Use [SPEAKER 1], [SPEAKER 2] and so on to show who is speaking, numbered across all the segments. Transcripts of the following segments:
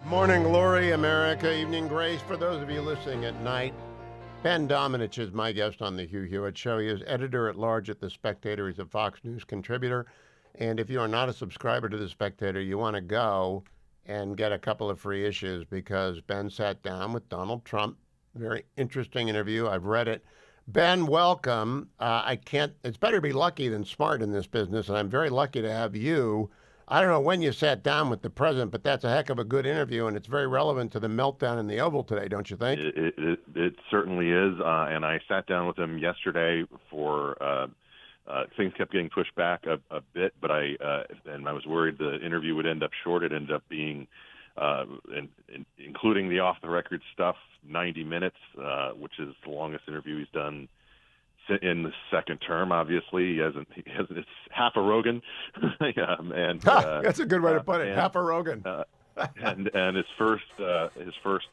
[SPEAKER 1] Morning glory, America. Evening grace for those of you listening at night. Ben Domenech is my guest on the Hugh Hewitt Show. He is editor-at-large at The Spectator. He's a Fox News contributor. And if you are not a subscriber to The Spectator, you want to go and get a couple of free issues because Ben sat down with Donald Trump. Very interesting interview. I've read it. Ben, welcome. It's better to be lucky than smart in this business, and I'm very lucky to have you. I don't know when you sat down with the president, but that's a heck of a good interview, and it's very relevant to the meltdown in the Oval today, don't you think?
[SPEAKER 2] It certainly is, and I sat down with him yesterday for things kept getting pushed back a bit, but I was worried the interview would end up short. It ended up being, including the off-the-record stuff, 90 minutes, which is the longest interview he's done in the second term. Obviously, he hasn't. It's half a Rogan,
[SPEAKER 1] that's a good way to put it. Half a Rogan,
[SPEAKER 2] and his first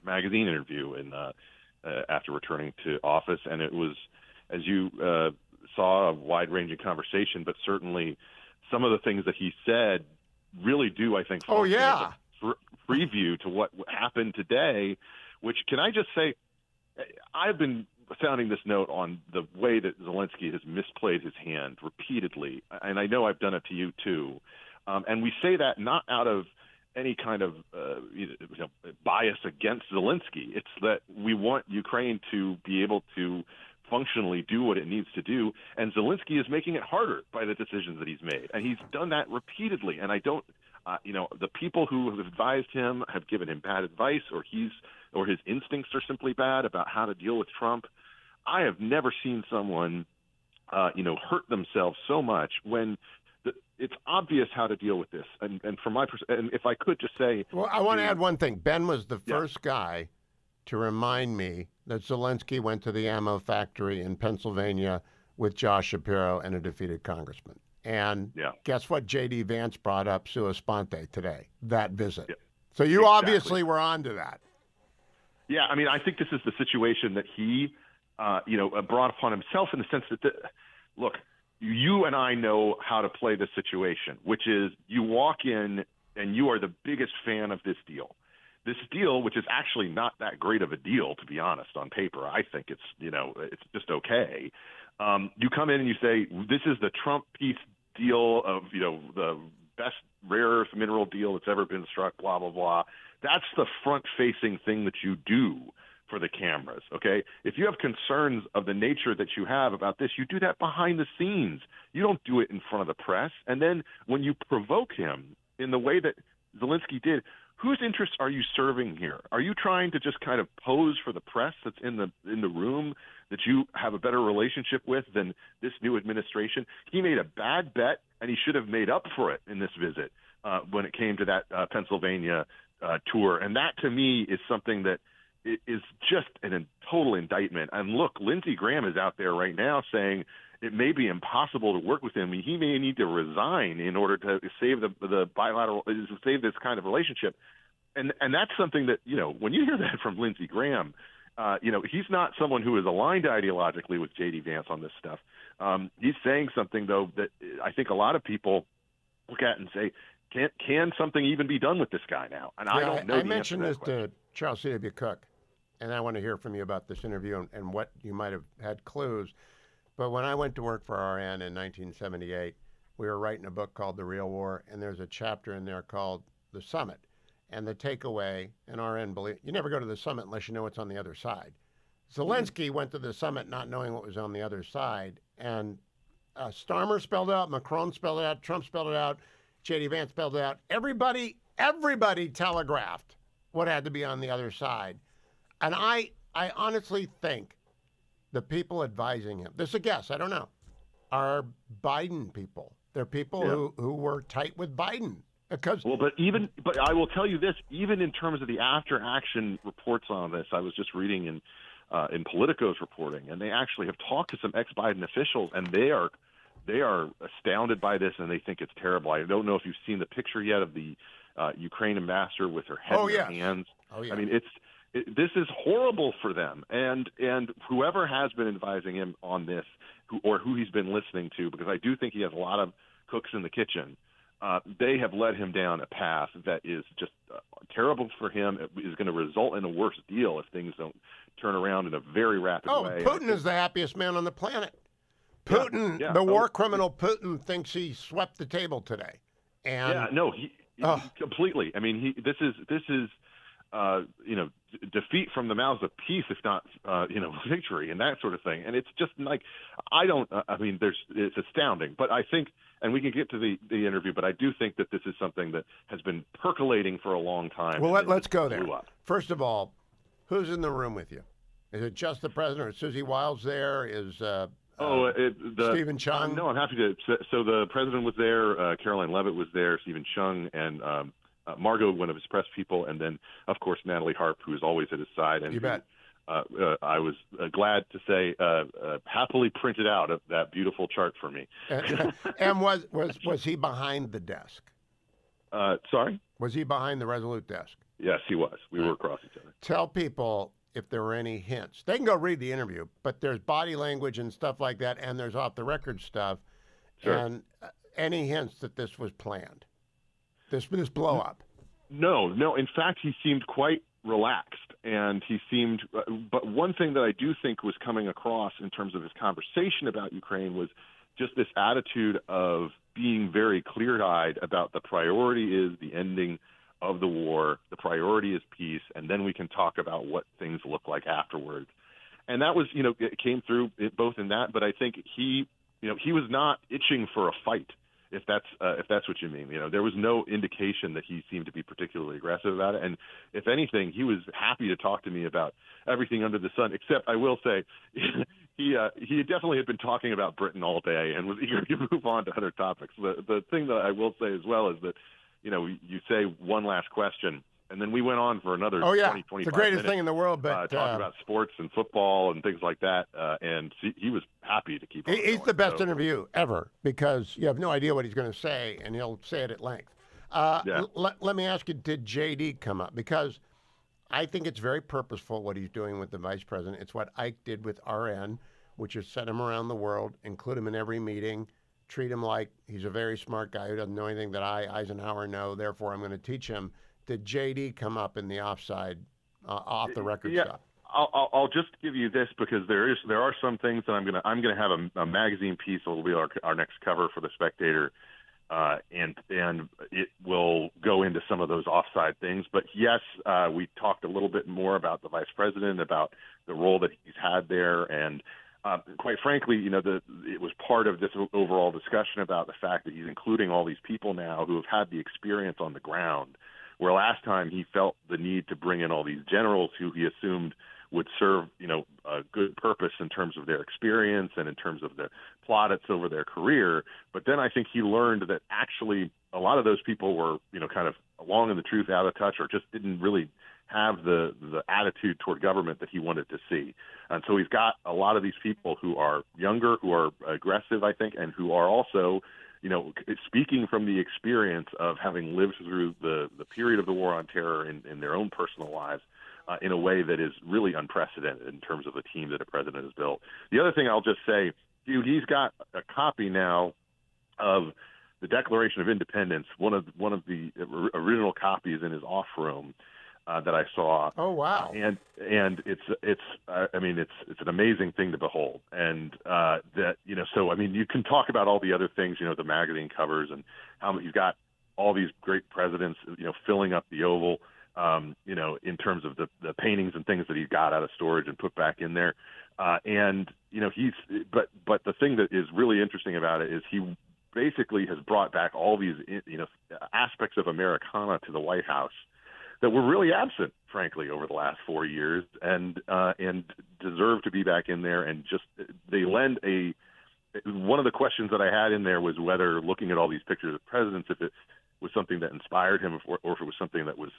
[SPEAKER 2] magazine interview after returning to office, and it was, as you saw, a wide-ranging conversation. But certainly, some of the things that he said really do, I think, preview to what happened today. Which, can I just say, I've been sounding this note on the way that Zelensky has misplayed his hand repeatedly, and I know I've done it to you too. And we say that not out of any kind of bias against Zelensky. It's that we want Ukraine to be able to functionally do what it needs to do, and Zelensky is making it harder by the decisions that he's made, and he's done that repeatedly. And I don't, the people who have advised him have given him bad advice, or his instincts are simply bad about how to deal with Trump. I have never seen someone, hurt themselves so much when it's obvious how to deal with this. And from my perspective, and if I could just say,
[SPEAKER 1] well, I want to add one thing. Ben was the first guy to remind me that Zelensky went to the ammo factory in Pennsylvania with Josh Shapiro and a defeated congressman. And guess what? J.D. Vance brought up sua sponte today, that visit. Yeah. So you obviously were on to that.
[SPEAKER 2] Yeah, I mean, I think this is the situation that he, brought upon himself in the sense that, look, you and I know how to play this situation, which is you walk in and you are the biggest fan of this deal. This deal, which is actually not that great of a deal, to be honest, on paper. I think it's just okay. You come in and you say, this is the Trump peace deal of, the best rare earth mineral deal that's ever been struck, blah, blah, blah. That's the front-facing thing that you do for the cameras, okay? If you have concerns of the nature that you have about this, you do that behind the scenes. You don't do it in front of the press. And then when you provoke him in the way that Zelensky did, whose interests are you serving here? Are you trying to just kind of pose for the press that's in the room that you have a better relationship with than this new administration? He made a bad bet, and he should have made up for it in this visit when it came to that Pennsylvania tour. And that, to me, is something that is just a total indictment. And look, Lindsey Graham is out there right now saying it may be impossible to work with him. He may need to resign in order to save the bilateral, save this kind of relationship. And that's something that, when you hear that from Lindsey Graham, he's not someone who is aligned ideologically with J.D. Vance on this stuff. He's saying something, though, that I think a lot of people look at and say, can something even be done with this guy now? And I don't know. I
[SPEAKER 1] mentioned this to Charles C.W. Cook, and I want to hear from you about this interview and what you might have had clues. But when I went to work for RN in 1978, we were writing a book called The Real War, and there's a chapter in there called The Summit. And the takeaway, and RN believe, you never go to the summit unless you know what's on the other side. Zelensky went to the summit not knowing what was on the other side, and Starmer spelled it out, Macron spelled it out, Trump spelled it out, J.D. Vance spelled it out. Everybody telegraphed what had to be on the other side. And I honestly think the people advising him, this is a guess, I don't know, are Biden people. They're people who were tight with Biden. But I will tell you this, even in terms of the after-action reports on this, I was just reading in Politico's reporting, and they actually have talked to some ex-Biden officials, and they are astounded by this, and they think it's terrible. I don't know if you've seen the picture yet of the Ukraine ambassador with her head in her hands. Oh, yeah. I mean, this is horrible for them, and whoever has been advising him on this, who he's been listening to, because I do think he has a lot of cooks in the kitchen.
[SPEAKER 2] they have led him down a path that is just terrible for him. It is going to result in a worse deal if things don't turn around in a very rapid way.
[SPEAKER 1] Putin is the happiest man on the planet. Putin, the war criminal Putin, thinks he swept the table today. And
[SPEAKER 2] he completely. I mean, this is defeat from the mouths of peace, if not victory and that sort of thing. And it's just like it's astounding. But I think, and we can get to the interview, but I do think that this is something that has been percolating for a long time.
[SPEAKER 1] Well, let's go there. First of all, who's in the room with you? Is it just the president, or Susie Wiles there? Is Stephen Chung?
[SPEAKER 2] No, I'm happy to. So the president was there, Caroline Leavitt was there, Stephen Chung, and Margot, one of his press people, and then, of course, Natalie Harp, who is always at his side. And
[SPEAKER 1] you bet.
[SPEAKER 2] I was glad to say happily printed out that beautiful chart for me.
[SPEAKER 1] And was he behind the desk?
[SPEAKER 2] Sorry?
[SPEAKER 1] Was he behind the Resolute desk?
[SPEAKER 2] Yes, he was. We were across each other.
[SPEAKER 1] Tell people if there were any hints. They can go read the interview, but there's body language and stuff like that, and there's off-the-record stuff.
[SPEAKER 2] Sure.
[SPEAKER 1] And any hints that this was planned? This blow-up?
[SPEAKER 2] No. In fact, he seemed quite relaxed, and he seemed but one thing that I do think was coming across in terms of his conversation about Ukraine was just this attitude of being very clear-eyed about the priority is the ending of the war, the priority is peace, and then we can talk about what things look like afterwards. And that was, it came through both in that, but I think he was not itching for a fight, if that's what you mean. There was no indication that he seemed to be particularly aggressive about it. And if anything, he was happy to talk to me about everything under the sun, except I will say he definitely had been talking about Britain all day and was eager to move on to other topics. The thing that I will say as well is that, you say one last question, and then we went on for another 20, 25 minutes.
[SPEAKER 1] The greatest thing in the world, but
[SPEAKER 2] talking about sports and football and things like that, and he was happy to keep on
[SPEAKER 1] He's
[SPEAKER 2] going,
[SPEAKER 1] the best interview ever because you have no idea what he's going to say, and he'll say it at length. Let me ask you, did JD come up? Because I think it's very purposeful what he's doing with the vice president. It's what Ike did with RN, which is send him around the world, include him in every meeting, treat him like he's a very smart guy who doesn't know anything that Eisenhower know, therefore I'm going to teach him. Did JD come up in the off-the-record stuff?
[SPEAKER 2] I'll just give you this because there are some things that I'm gonna have a magazine piece that will be our next cover for the Spectator, and it will go into some of those offside things. But yes, we talked a little bit more about the vice president, about the role that he's had there, and quite frankly, it was part of this overall discussion about the fact that he's including all these people now who have had the experience on the ground, where last time he felt the need to bring in all these generals who he assumed would serve, a good purpose in terms of their experience and in terms of the plaudits over their career. But then I think he learned that actually a lot of those people were, kind of along in the truth, out of touch, or just didn't really have the attitude toward government that he wanted to see. And so he's got a lot of these people who are younger, who are aggressive, I think, and who are also, speaking from the experience of having lived through the period of the war on terror in their own personal lives in a way that is really unprecedented in terms of the team that a president has built. The other thing I'll just say, Hugh, he's got a copy now of the Declaration of Independence, one of the original copies in his off room that I saw.
[SPEAKER 1] Oh wow!
[SPEAKER 2] And it's an amazing thing to behold. And you can talk about all the other things, the magazine covers and how you've got all these great presidents, filling up the Oval, in terms of the paintings and things that he got out of storage and put back in there. But the thing that is really interesting about it is he basically has brought back all these, aspects of Americana to the White House that were really absent, frankly, over the last 4 years, and deserve to be back in there. And just they lend one of the questions that I had in there was whether looking at all these pictures of presidents, if it was something that inspired him, or if it was something that was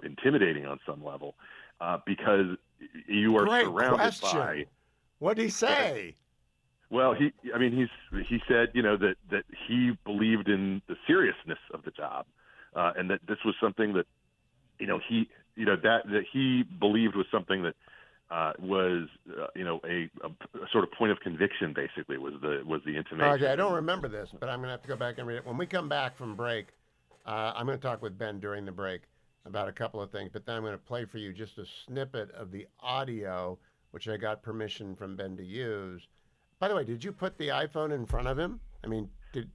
[SPEAKER 2] intimidating on some level, because you are surrounded by.
[SPEAKER 1] What did he say?
[SPEAKER 2] Well, he said that he believed in the seriousness of the job, and that this was something that he believed was something that was a sort of point of conviction. Basically, was the intimation.
[SPEAKER 1] Okay, I don't remember this, but I'm going to have to go back and read it. When we come back from break, I'm going to talk with Ben during the break about a couple of things, but then I'm going to play for you just a snippet of the audio, which I got permission from Ben to use. By the way, did you put the iPhone in front of him? I mean, did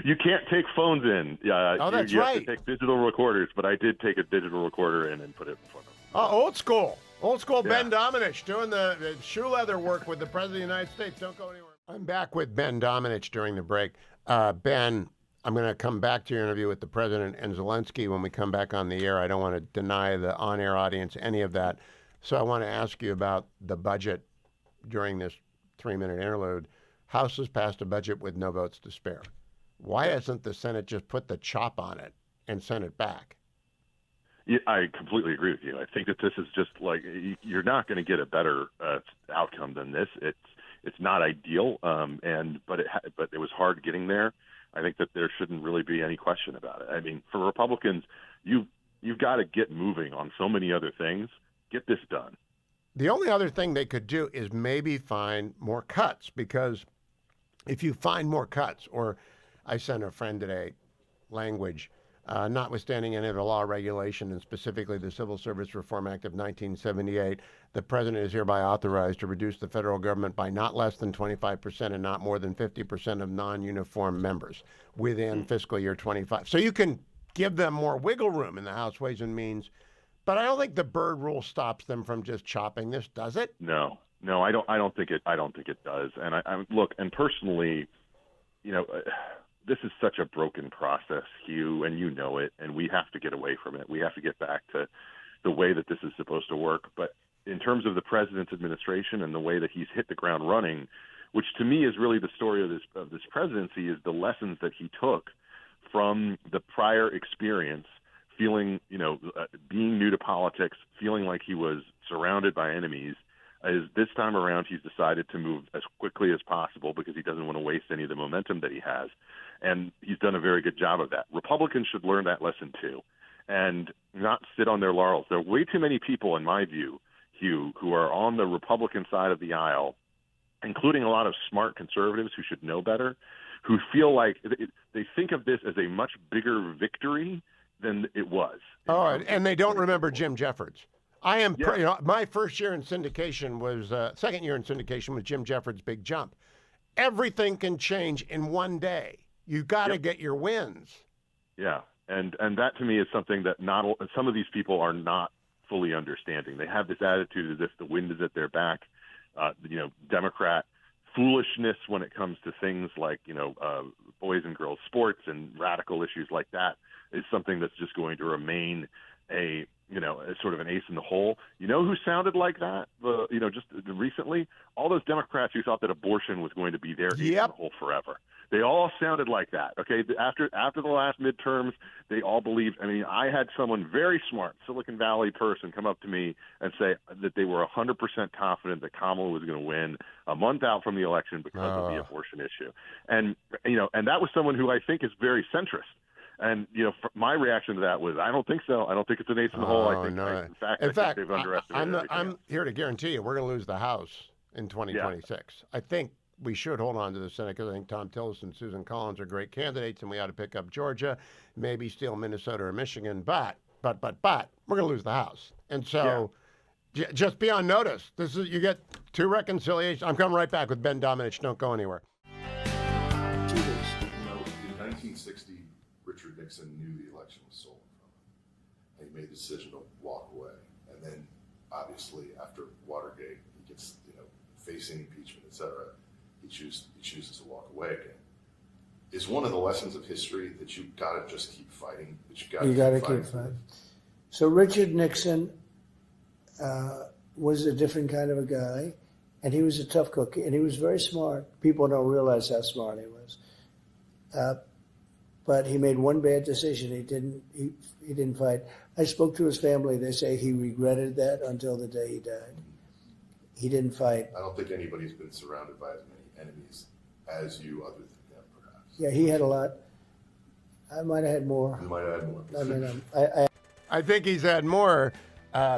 [SPEAKER 2] you can't take phones in?
[SPEAKER 1] Oh, that's
[SPEAKER 2] you
[SPEAKER 1] right.
[SPEAKER 2] have to take digital recorders, but I did take a digital recorder in and put it in front of him.
[SPEAKER 1] Oh, old school. Old school
[SPEAKER 2] Yeah.
[SPEAKER 1] Ben Domenech doing the shoe leather work with the President of the United States. Don't go anywhere. I'm back with Ben Domenech during the break. Ben, I'm going to come back to your interview with the President and Zelensky when we come back on the air. I don't want to deny the on-air audience any of that. So I want to ask you about the budget during this 3-minute interlude. House has passed a budget with no votes to spare. Why hasn't the Senate just put the chop on it and sent it back?
[SPEAKER 2] Yeah, I completely agree with you. I think that this is just like you're not going to get a better outcome than this. It's not ideal, but it was hard getting there. I think that there shouldn't really be any question about it. I mean, for Republicans, you've got to get moving on so many other things. Get this done.
[SPEAKER 1] The only other thing they could do is maybe find more cuts, because if you find more cuts, or I sent a friend today, language, notwithstanding any of the law regulation and specifically the Civil Service Reform Act of 1978, the president is hereby authorized to reduce the federal government by not less than 25% and not more than 50% of non-uniform members within fiscal year 25. So you can give them more wiggle room in the House Ways and Means, but I don't think the Byrd rule stops them from just chopping this, does it?
[SPEAKER 2] No, I don't think it does. And I look, and personally, this is such a broken process, Hugh, and you know it, and we have to get away from it. We have to get back to the way that this is supposed to work. But in terms of the president's administration and the way that he's hit the ground running, which to me is really the story of this presidency, is the lessons that he took from the prior experience, feeling, being new to politics, feeling like he was surrounded by enemies. Is this time around he's decided to move as quickly as possible because he doesn't want to waste any of the momentum that he has. And he's done a very good job of that. Republicans should learn that lesson too and not sit on their laurels. There are way too many people, in my view, Hugh, who are on the Republican side of the aisle, including a lot of smart conservatives who should know better, who feel like they think of this as a much bigger victory than it was.
[SPEAKER 1] Oh, and they don't remember Jim Jeffords. I am, my first year in syndication was, second year in syndication was Jim Jeffords' Big Jump. Everything can change in one day. You got to get your wins. Yeah,
[SPEAKER 2] and that to me is something that some of these people are not fully understanding. They have this attitude as if the wind is at their back. Democrat foolishness when it comes to things like boys and girls sports and radical issues like that is something that's just going to remain a sort of an ace in the hole. You know who sounded like that? Just recently, all those Democrats who thought that abortion was going to be their ace in the hole forever. They all sounded like that. Okay, after the last midterms, they all believed. I mean, I had someone very smart, Silicon Valley person, come up to me and say that they were 100% confident that Kamala was going to win a month out from the election because of the abortion issue. And and that was someone who I think is very centrist. And my reaction to that was, I don't think so. I don't think it's an ace in the hole. I think, in fact, they've underestimated.
[SPEAKER 1] I'm here to guarantee you, we're going to lose the House in 2026. Yeah. I think we should hold on to the Senate because I think Tom Tillis and Susan Collins are great candidates, and we ought to pick up Georgia, maybe steal Minnesota or Michigan. But we're going to lose the House, and so just be on notice. You get two reconciliations. I'm coming right back with Ben Domenech. Don't go anywhere.
[SPEAKER 3] In 1960. Richard Nixon knew the election was stolen from him, and he made the decision to walk away. And then, obviously, after Watergate, he gets, facing impeachment, etc. He chooses to walk away again. Is one of the lessons of history that you've got to just keep fighting.
[SPEAKER 4] You got to keep fighting. So Richard Nixon was a different kind of a guy, and he was a tough cookie, and he was very smart. People don't realize how smart he was. But he made one bad decision. He didn't fight. I spoke to his family. They say he regretted that until the day he died. He didn't fight.
[SPEAKER 3] I don't think anybody's been surrounded by as many enemies as you, other than him, perhaps.
[SPEAKER 4] Yeah, he had a lot. I might have had more.
[SPEAKER 3] You might have had more.
[SPEAKER 4] I
[SPEAKER 1] think he's had more.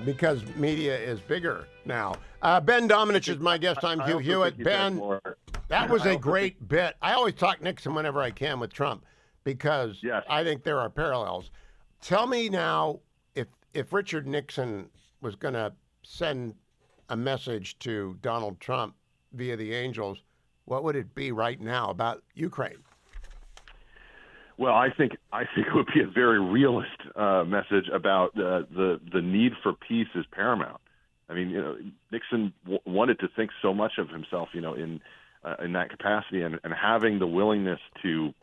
[SPEAKER 1] because media is bigger now. Ben Domenech is my guest. I'm Hugh Hewitt. Ben, that was a great bit. I always talk Nixon whenever I can with Trump because I think there are parallels. Tell me now, if Richard Nixon was going to send a message to Donald Trump via the angels, what would it be right now about Ukraine?
[SPEAKER 2] Well, I think it would be a very realist message about the need for peace is paramount. I mean, Nixon wanted to think so much of himself, in that capacity, and having the willingness to,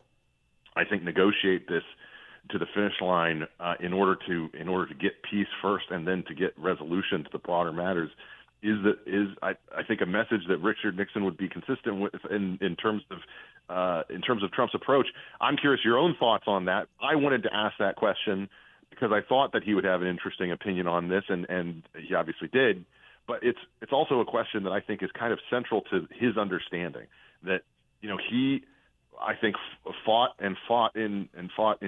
[SPEAKER 2] I think, negotiate this to the finish line in order to get peace first and then to get resolution to the broader matters I think a message that Richard Nixon would be consistent with in terms of Trump's approach. I'm curious your own thoughts on that. I wanted to ask that question because I thought that he would have an interesting opinion on this, and he obviously did. But it's also a question that I think is kind of central to his understanding that he, I think, fought in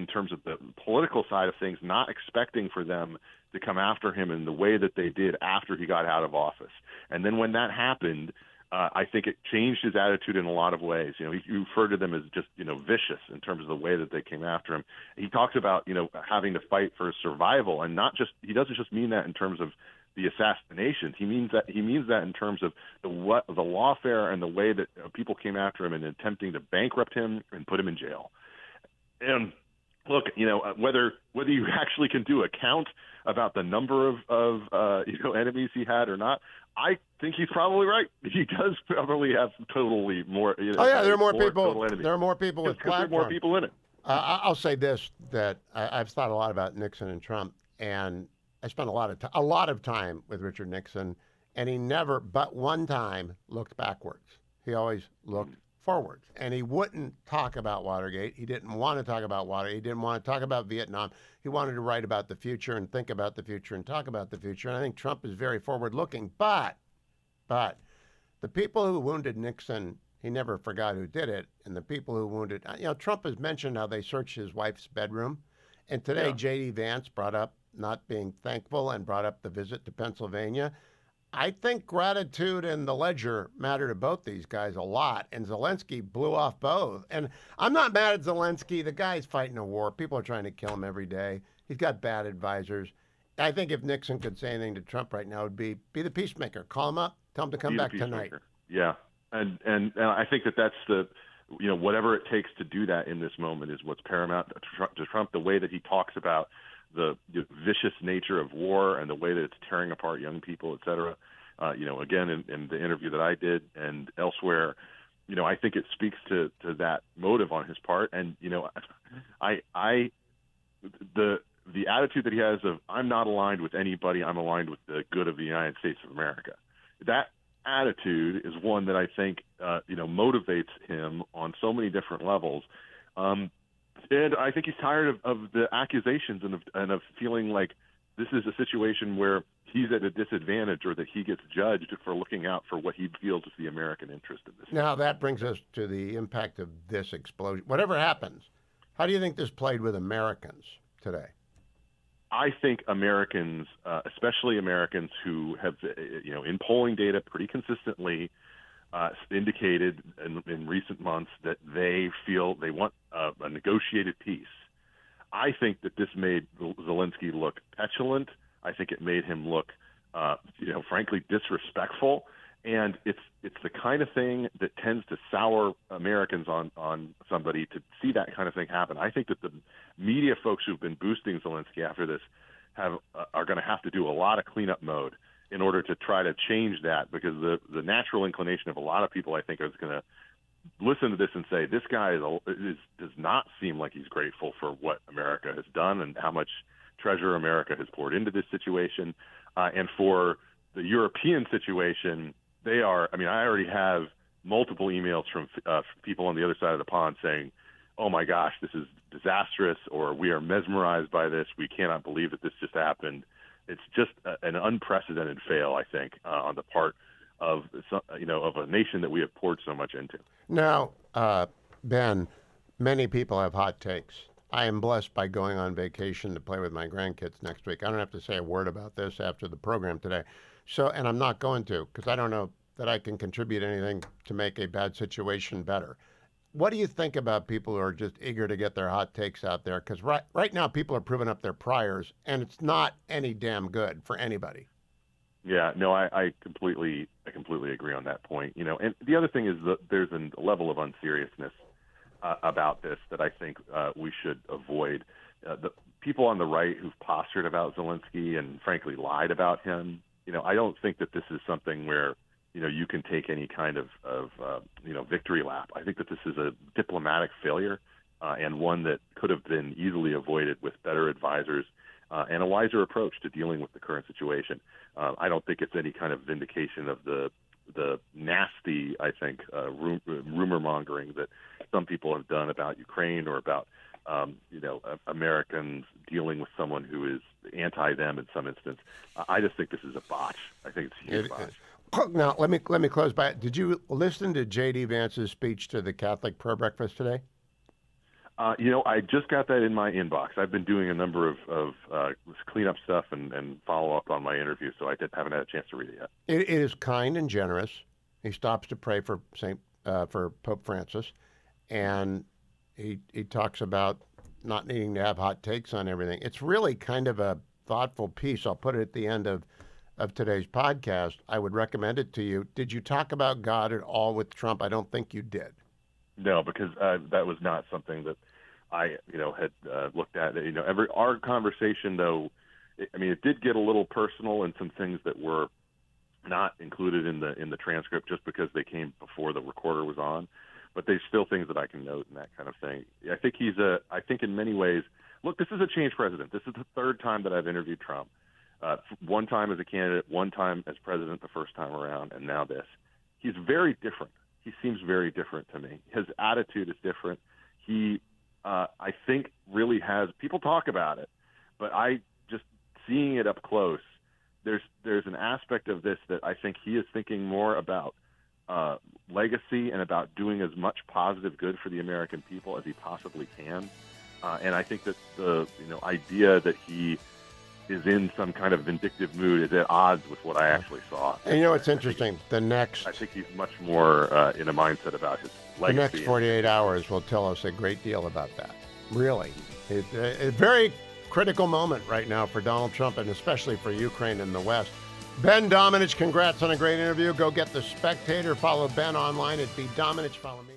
[SPEAKER 2] terms of the political side of things, not expecting for them to come after him in the way that they did after he got out of office. And then when that happened, I think it changed his attitude in a lot of ways. He referred to them as just, vicious in terms of the way that they came after him. He talks about, having to fight for survival, and he doesn't just mean that in terms of the assassinations. He means that in terms of the lawfare and the way that people came after him and attempting to bankrupt him and put him in jail. And look, whether you actually can do a count about the number of enemies he had or not, I think he's probably right. He does probably have totally more.
[SPEAKER 1] There are more people. There are more people with platforms.
[SPEAKER 2] There are more people in it.
[SPEAKER 1] I'll say this: that I've thought a lot about Nixon and Trump, and I spent a lot of time with Richard Nixon, and he never, but one time, looked backwards. He always looked forwards, and he wouldn't talk about Watergate. He didn't want to talk about Watergate. He didn't want to talk about Vietnam. He wanted to write about the future and think about the future and talk about the future. And I think Trump is very forward-looking. But the people who wounded Nixon, he never forgot who did it. And the people who wounded, Trump has mentioned how they searched his wife's bedroom. And today, J.D. Vance brought up not being thankful and brought up the visit to Pennsylvania. I think gratitude and the ledger matter to both these guys a lot, and Zelensky blew off both. And I'm not mad at Zelensky. The guy's fighting a war. People are trying to kill him every day. He's got bad advisors. I think if Nixon could say anything to Trump right now, it would be the peacemaker. Call him up. Tell him to come back tonight.
[SPEAKER 2] Yeah, and I think that's the, whatever it takes to do that in this moment is what's paramount to Trump. The way that he talks about the vicious nature of war and the way that it's tearing apart young people, et cetera. Again, in the interview that I did and elsewhere, I think it speaks to that motive on his part. And, the attitude that he has of, I'm not aligned with anybody, I'm aligned with the good of the United States of America. That attitude is one that I think, motivates him on so many different levels. And I think he's tired of the accusations and of feeling like this is a situation where he's at a disadvantage or that he gets judged for looking out for what he feels is the American interest in this.
[SPEAKER 1] Now, that brings us to the impact of this explosion. Whatever happens, how do you think this played with Americans today?
[SPEAKER 2] I think Americans, especially Americans who have, in polling data pretty consistently indicated in recent months that they feel they want a negotiated peace. I think that this made Zelensky look petulant. I think it made him look, frankly, disrespectful. And it's the kind of thing that tends to sour Americans on somebody to see that kind of thing happen. I think that the media folks who've been boosting Zelensky after this are going to have to do a lot of cleanup mode in order to try to change that, because the natural inclination of a lot of people, I think, is going to listen to this and say, this guy does not seem like he's grateful for what America has done and how much treasure America has poured into this situation. And for the European situation, I already have multiple emails from people on the other side of the pond saying, oh my gosh, this is disastrous, or we are mesmerized by this. We cannot believe that this just happened. It's just an unprecedented fail, I think, on the part of a nation that we have poured so much into.
[SPEAKER 1] Now, Ben, many people have hot takes I am blessed by going on vacation to play with my grandkids next week. I don't have to say a word about this after the program today. So, and I'm not going to, because I don't know that I can contribute anything to make a bad situation better. What do you think about people who are just eager to get their hot takes out there? Because right now people are proving up their priors, and it's not any damn good for anybody.
[SPEAKER 2] Yeah, no, I completely agree on that point. You know, and the other thing is that there's a level of unseriousness about this that I think we should avoid. The people on the right who've postured about Zelensky and frankly lied about him, you know, I don't think that this is something where, you know, you can take any kind of victory lap. I think that this is a diplomatic failure and one that could have been easily avoided with better advisors and a wiser approach to dealing with the current situation. I don't think it's any kind of vindication of the nasty, I think, rumor mongering that some people have done about Ukraine or about Americans dealing with someone who is anti them in some instance. I just think this is a botch. I think it's a huge botch.
[SPEAKER 1] Now let me close by. Did you listen to J.D. Vance's speech to the Catholic prayer breakfast today?
[SPEAKER 2] I just got that in my inbox. I've been doing a number of cleanup stuff and follow up on my interview, so haven't had a chance to read it yet.
[SPEAKER 1] It is kind and generous. He stops to pray for for Pope Francis, and he talks about not needing to have hot takes on everything. It's really kind of a thoughtful piece. I'll put it at the end of today's podcast. I would recommend it to you. Did you talk about God at all with Trump? I don't think you did.
[SPEAKER 2] No, because that was not something that I, had looked at. Our conversation, though, it did get a little personal and some things that were not included in the transcript just because they came before the recorder was on. But there's still things that I can note and that kind of thing. I think in many ways, look, this is a changed president. This is the third time that I've interviewed Trump. One time as a candidate, one time as president the first time around, and now this. He's very different. He seems very different to me. His attitude is different. He, I think, really has – people talk about it, but just seeing it up close, there's an aspect of this that I think he is thinking more about legacy and about doing as much positive good for the American people as he possibly can. And I think that the idea that he is in some kind of vindictive mood is at odds with what I actually saw.
[SPEAKER 1] And it's interesting. I
[SPEAKER 2] think he's much more in a mindset about his legacy.
[SPEAKER 1] The next 48 hours will tell us a great deal about that. Really. It's a very critical moment right now for Donald Trump and especially for Ukraine and the West. Ben Domenech, congrats on a great interview. Go get The Spectator. Follow Ben online at B. Domenech. Follow me.